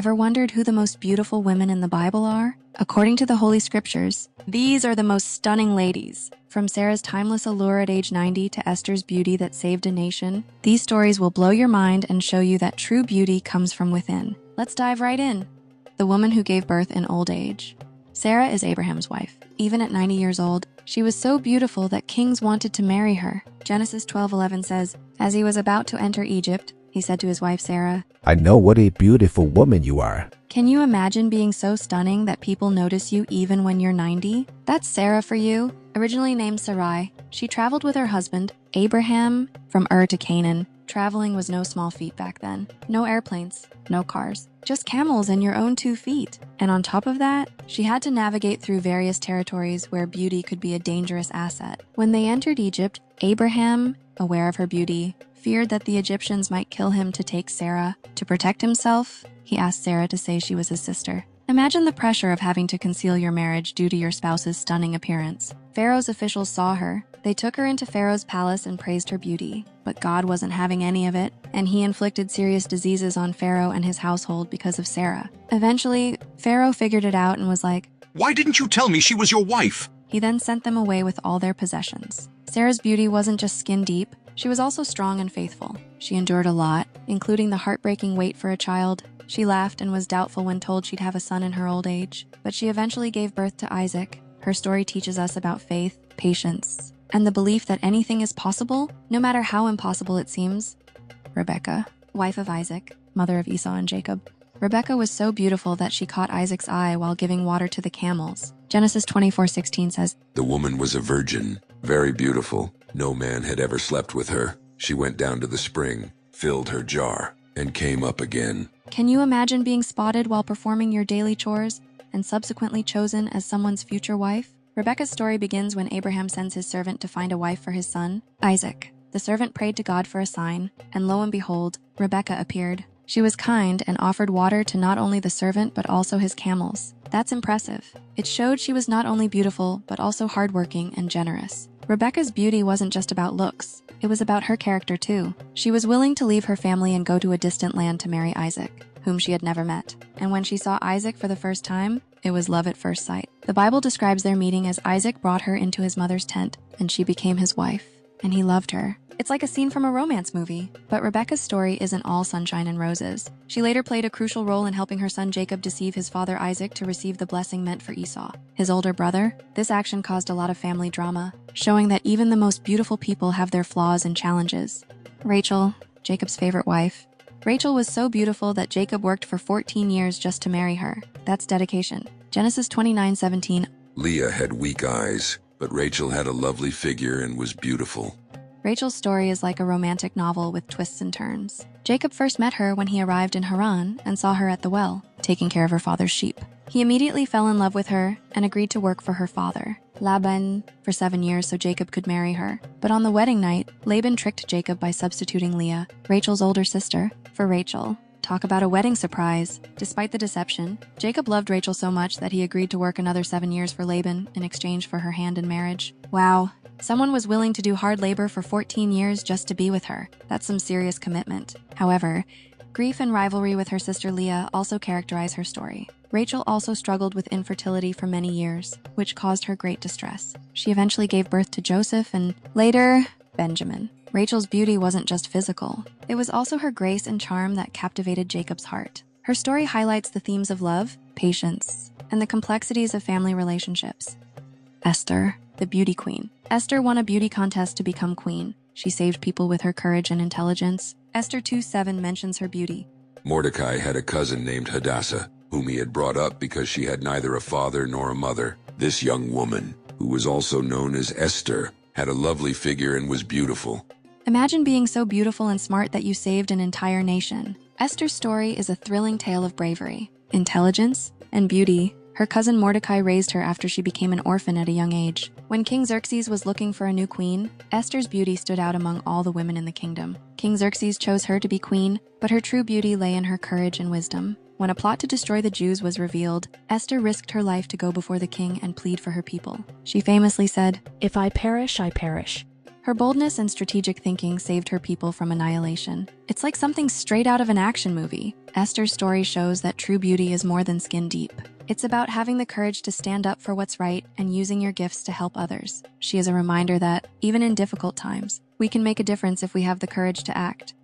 Ever wondered who the most beautiful women in the Bible are? According to the Holy Scriptures, these are the most stunning ladies. From Sarah's timeless allure at age 90 to Esther's beauty that saved a nation, these stories will blow your mind and show you that true beauty comes from within. Let's dive right in. The woman who gave birth in old age. Sarah is Abraham's wife. Even at 90 years old, she was so beautiful that kings wanted to marry her. Genesis 12:11 says, "As he was about to enter Egypt, he said to his wife Sarah, I know what a beautiful woman you are." Can you imagine being so stunning that people notice you even when you're 90? That's Sarah for you. Originally named Sarai, she traveled with her husband, Abraham, from Ur to Canaan. Traveling was no small feat back then. No airplanes, no cars, just camels and your own 2 feet. And on top of that, she had to navigate through various territories where beauty could be a dangerous asset. When they entered Egypt, Abraham, aware of her beauty, feared that the Egyptians might kill him to take Sarah. To protect himself, he asked Sarah to say she was his sister. Imagine the pressure of having to conceal your marriage due to your spouse's stunning appearance. Pharaoh's officials saw her. They took her into Pharaoh's palace and praised her beauty. But God wasn't having any of it, and he inflicted serious diseases on Pharaoh and his household because of Sarah. Eventually, Pharaoh figured it out and was like, "Why didn't you tell me she was your wife?" He then sent them away with all their possessions. Sarah's beauty wasn't just skin deep, she was also strong and faithful. She endured a lot, including the heartbreaking wait for a child. She laughed and was doubtful when told she'd have a son in her old age, but she eventually gave birth to Isaac. Her story teaches us about faith, patience, and the belief that anything is possible, no matter how impossible it seems. Rebecca, wife of Isaac, mother of Esau and Jacob. Rebecca was so beautiful that she caught Isaac's eye while giving water to the camels. Genesis 24:16 says, "The woman was a virgin, very beautiful. No man had ever slept with her. She went down to the spring, filled her jar, and came up again." Can you imagine being spotted while performing your daily chores and subsequently chosen as someone's future wife? Rebecca's story begins when Abraham sends his servant to find a wife for his son, Isaac. The servant prayed to God for a sign, and lo and behold, Rebecca appeared. She was kind and offered water to not only the servant but also his camels. That's impressive. It showed she was not only beautiful but also hardworking and generous. Rebecca's beauty wasn't just about looks. It was about her character too. She was willing to leave her family and go to a distant land to marry Isaac, whom she had never met. And when she saw Isaac for the first time, it was love at first sight. The Bible describes their meeting as Isaac brought her into his mother's tent, and she became his wife, and he loved her. It's like a scene from a romance movie. But Rebecca's story isn't all sunshine and roses. She later played a crucial role in helping her son Jacob deceive his father Isaac to receive the blessing meant for Esau, his older brother. This action caused a lot of family drama, showing that even the most beautiful people have their flaws and challenges. Rachel, Jacob's favorite wife. Rachel was so beautiful that Jacob worked for 14 years just to marry her. That's dedication. Genesis 29:17. Leah had weak eyes, but Rachel had a lovely figure and was beautiful. Rachel's story is like a romantic novel with twists and turns. Jacob first met her when he arrived in Haran and saw her at the well, taking care of her father's sheep. He immediately fell in love with her and agreed to work for her father, Laban, for 7 years so Jacob could marry her. But on the wedding night, Laban tricked Jacob by substituting Leah, Rachel's older sister, for Rachel. Talk about a wedding surprise. Despite the deception, Jacob loved Rachel so much that he agreed to work another 7 years for Laban in exchange for her hand in marriage. Wow. Someone was willing to do hard labor for 14 years just to be with her. That's some serious commitment. However, grief and rivalry with her sister Leah also characterize her story. Rachel also struggled with infertility for many years, which caused her great distress. She eventually gave birth to Joseph and, later, Benjamin. Rachel's beauty wasn't just physical. It was also her grace and charm that captivated Jacob's heart. Her story highlights the themes of love, patience, and the complexities of family relationships. Esther, the beauty queen. Esther won a beauty contest to become queen. She saved people with her courage and intelligence. Esther 2:7 mentions her beauty. Mordecai had a cousin named Hadassah, whom he had brought up because she had neither a father nor a mother. This young woman, who was also known as Esther, had a lovely figure and was beautiful. Imagine being so beautiful and smart that you saved an entire nation. Esther's story is a thrilling tale of bravery, intelligence, and beauty. Her cousin Mordecai raised her after she became an orphan at a young age. When King Xerxes was looking for a new queen, Esther's beauty stood out among all the women in the kingdom. King Xerxes chose her to be queen, but her true beauty lay in her courage and wisdom. When a plot to destroy the Jews was revealed, Esther risked her life to go before the king and plead for her people. She famously said, "If I perish, I perish." Her boldness and strategic thinking saved her people from annihilation. It's like something straight out of an action movie. Esther's story shows that true beauty is more than skin deep. It's about having the courage to stand up for what's right and using your gifts to help others. She is a reminder that, even in difficult times, we can make a difference if we have the courage to act.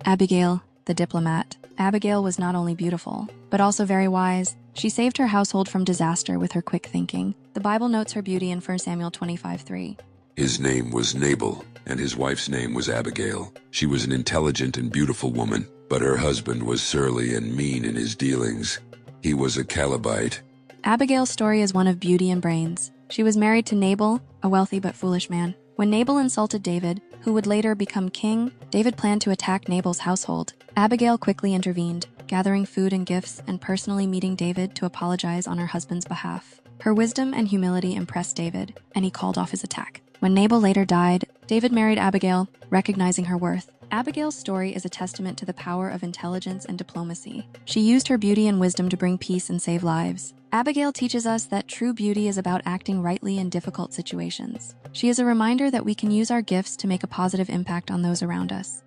Abigail, the diplomat. Abigail was not only beautiful, but also very wise. She saved her household from disaster with her quick thinking. The Bible notes her beauty in 1 Samuel 25:3. His name was Nabal, and his wife's name was Abigail. She was an intelligent and beautiful woman, but her husband was surly and mean in his dealings. He was a Calebite. Abigail's story is one of beauty and brains. She was married to Nabal, a wealthy but foolish man. When Nabal insulted David, who would later become king, David planned to attack Nabal's household. Abigail quickly intervened, gathering food and gifts and personally meeting David to apologize on her husband's behalf. Her wisdom and humility impressed David, and he called off his attack. When Nabal later died, David married Abigail, recognizing her worth. Abigail's story is a testament to the power of intelligence and diplomacy. She used her beauty and wisdom to bring peace and save lives. Abigail teaches us that true beauty is about acting rightly in difficult situations. She is a reminder that we can use our gifts to make a positive impact on those around us.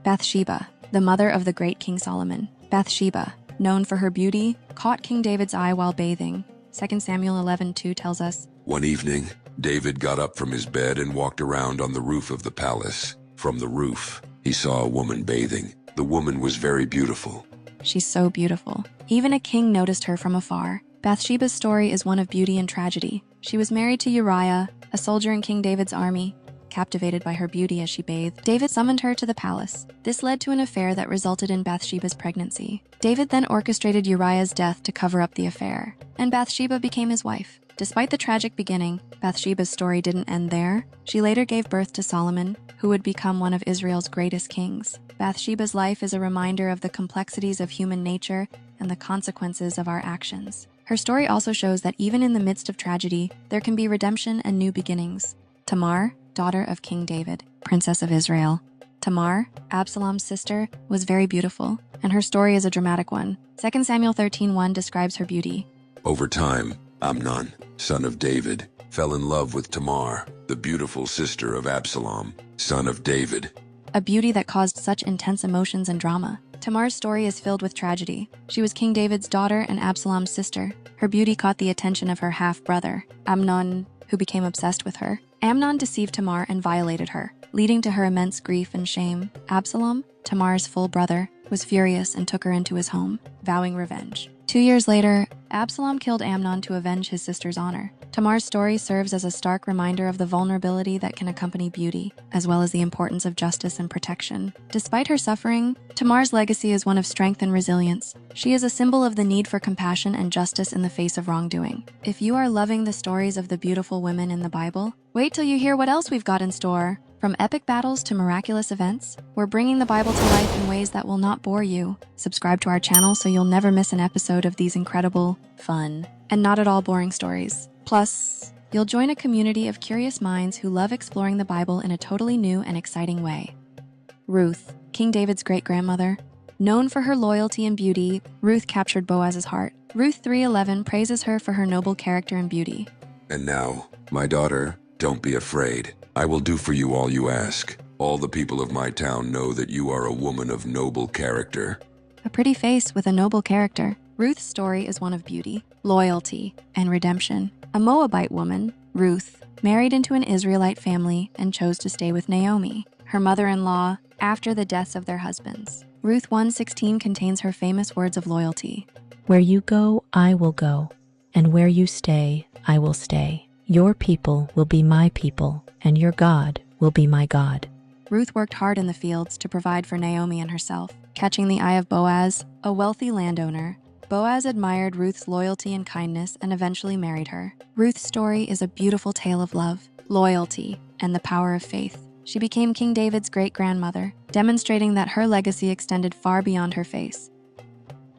Bathsheba, the mother of the great King Solomon. Bathsheba, known for her beauty, caught King David's eye while bathing. 2 Samuel 11:2 tells us, One evening, David got up from his bed and walked around on the roof of the palace. From the roof, he saw a woman bathing. The woman was very beautiful. "She's so beautiful." Even a king noticed her from afar. Bathsheba's story is one of beauty and tragedy. She was married to Uriah, a soldier in King David's army. Captivated by her beauty as she bathed, David summoned her to the palace. This led to an affair that resulted in Bathsheba's pregnancy. David then orchestrated Uriah's death to cover up the affair, and Bathsheba became his wife. Despite the tragic beginning, Bathsheba's story didn't end there. She later gave birth to Solomon, who would become one of Israel's greatest kings. Bathsheba's life is a reminder of the complexities of human nature and the consequences of our actions. Her story also shows that even in the midst of tragedy, there can be redemption and new beginnings. Tamar, daughter of King David, Princess of Israel. Tamar, Absalom's sister, was very beautiful, and her story is a dramatic one. 2 Samuel 13:1 describes her beauty. Over time, Amnon, son of David, fell in love with Tamar, the beautiful sister of Absalom, son of David. A beauty that caused such intense emotions and drama. Tamar's story is filled with tragedy. She was King David's daughter and Absalom's sister. Her beauty caught the attention of her half-brother, Amnon, who became obsessed with her. Amnon deceived Tamar and violated her, leading to her immense grief and shame. Absalom, Tamar's full brother, was furious and took her into his home, vowing revenge. 2 years later, Absalom killed Amnon to avenge his sister's honor. Tamar's story serves as a stark reminder of the vulnerability that can accompany beauty, as well as the importance of justice and protection. Despite her suffering, Tamar's legacy is one of strength and resilience. She is a symbol of the need for compassion and justice in the face of wrongdoing. If you are loving the stories of the beautiful women in the Bible, wait till you hear what else we've got in store. From epic battles to miraculous events, we're bringing the Bible to life in ways that will not bore you. Subscribe to our channel so you'll never miss an episode of these incredible, fun, and not at all boring stories. Plus, you'll join a community of curious minds who love exploring the Bible in a totally new and exciting way. Ruth, King David's great-grandmother. Known for her loyalty and beauty, Ruth captured Boaz's heart. Ruth 3:11 praises her for her noble character and beauty. And now, my daughter, don't be afraid. I will do for you all you ask. All the people of my town know that you are a woman of noble character. A pretty face with a noble character. Ruth's story is one of beauty, loyalty, and redemption. A Moabite woman, Ruth, married into an Israelite family and chose to stay with Naomi, her mother-in-law, after the deaths of their husbands. Ruth 1:16 contains her famous words of loyalty. Where you go, I will go, and where you stay, I will stay. Your people will be my people, and your God will be my God. Ruth worked hard in the fields to provide for Naomi and herself. Catching the eye of Boaz, a wealthy landowner, Boaz admired Ruth's loyalty and kindness and eventually married her. Ruth's story is a beautiful tale of love, loyalty, and the power of faith. She became King David's great-grandmother, demonstrating that her legacy extended far beyond her face.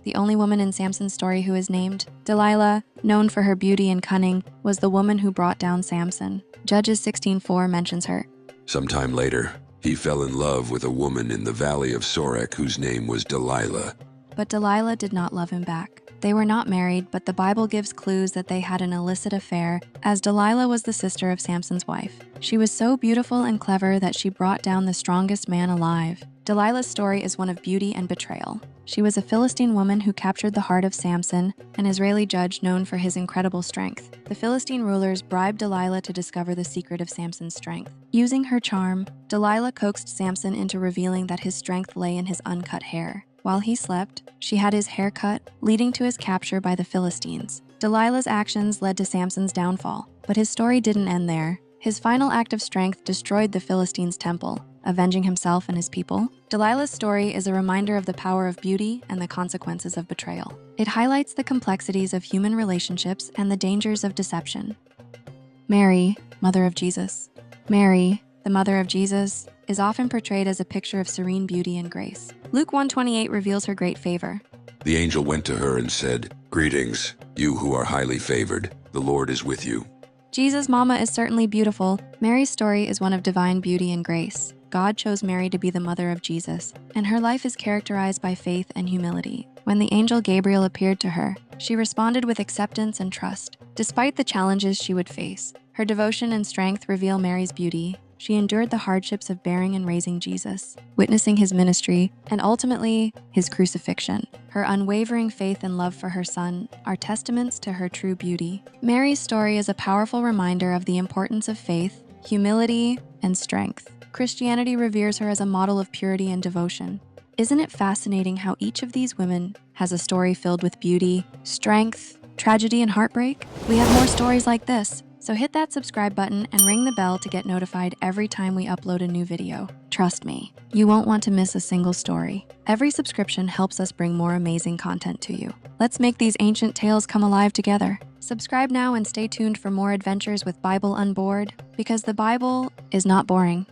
The only woman in Samson's story who is named, Delilah, known for her beauty and cunning, was the woman who brought down Samson. Judges 16:4 mentions her. Sometime later, he fell in love with a woman in the valley of Sorek whose name was Delilah. But Delilah did not love him back. They were not married, but the Bible gives clues that they had an illicit affair, as Delilah was the sister of Samson's wife. She was so beautiful and clever that she brought down the strongest man alive. Delilah's story is one of beauty and betrayal. She was a Philistine woman who captured the heart of Samson, an Israeli judge known for his incredible strength. The Philistine rulers bribed Delilah to discover the secret of Samson's strength. Using her charm, Delilah coaxed Samson into revealing that his strength lay in his uncut hair. While he slept, she had his hair cut, leading to his capture by the Philistines. Delilah's actions led to Samson's downfall, but his story didn't end there. His final act of strength destroyed the Philistines' temple, avenging himself and his people. Delilah's story is a reminder of the power of beauty and the consequences of betrayal. It highlights the complexities of human relationships and the dangers of deception. Mary, mother of Jesus. Mary, the mother of Jesus, is often portrayed as a picture of serene beauty and grace. Luke 1:28 reveals her great favor. The angel went to her and said, "Greetings, you who are highly favored. The Lord is with you." Jesus' mama is certainly beautiful. Mary's story is one of divine beauty and grace. God chose Mary to be the mother of Jesus, and her life is characterized by faith and humility. When the angel Gabriel appeared to her, she responded with acceptance and trust. Despite the challenges she would face, her devotion and strength reveal Mary's beauty. She endured the hardships of bearing and raising Jesus, witnessing his ministry, and ultimately, his crucifixion. Her unwavering faith and love for her son are testaments to her true beauty. Mary's story is a powerful reminder of the importance of faith, humility, and strength. Christianity reveres her as a model of purity and devotion. Isn't it fascinating how each of these women has a story filled with beauty, strength, tragedy, and heartbreak? We have more stories like this, so hit that subscribe button and ring the bell to get notified every time we upload a new video. Trust me, you won't want to miss a single story. Every subscription helps us bring more amazing content to you. Let's make these ancient tales come alive together. Subscribe now and stay tuned for more adventures with Bible on Board, because the Bible is not boring.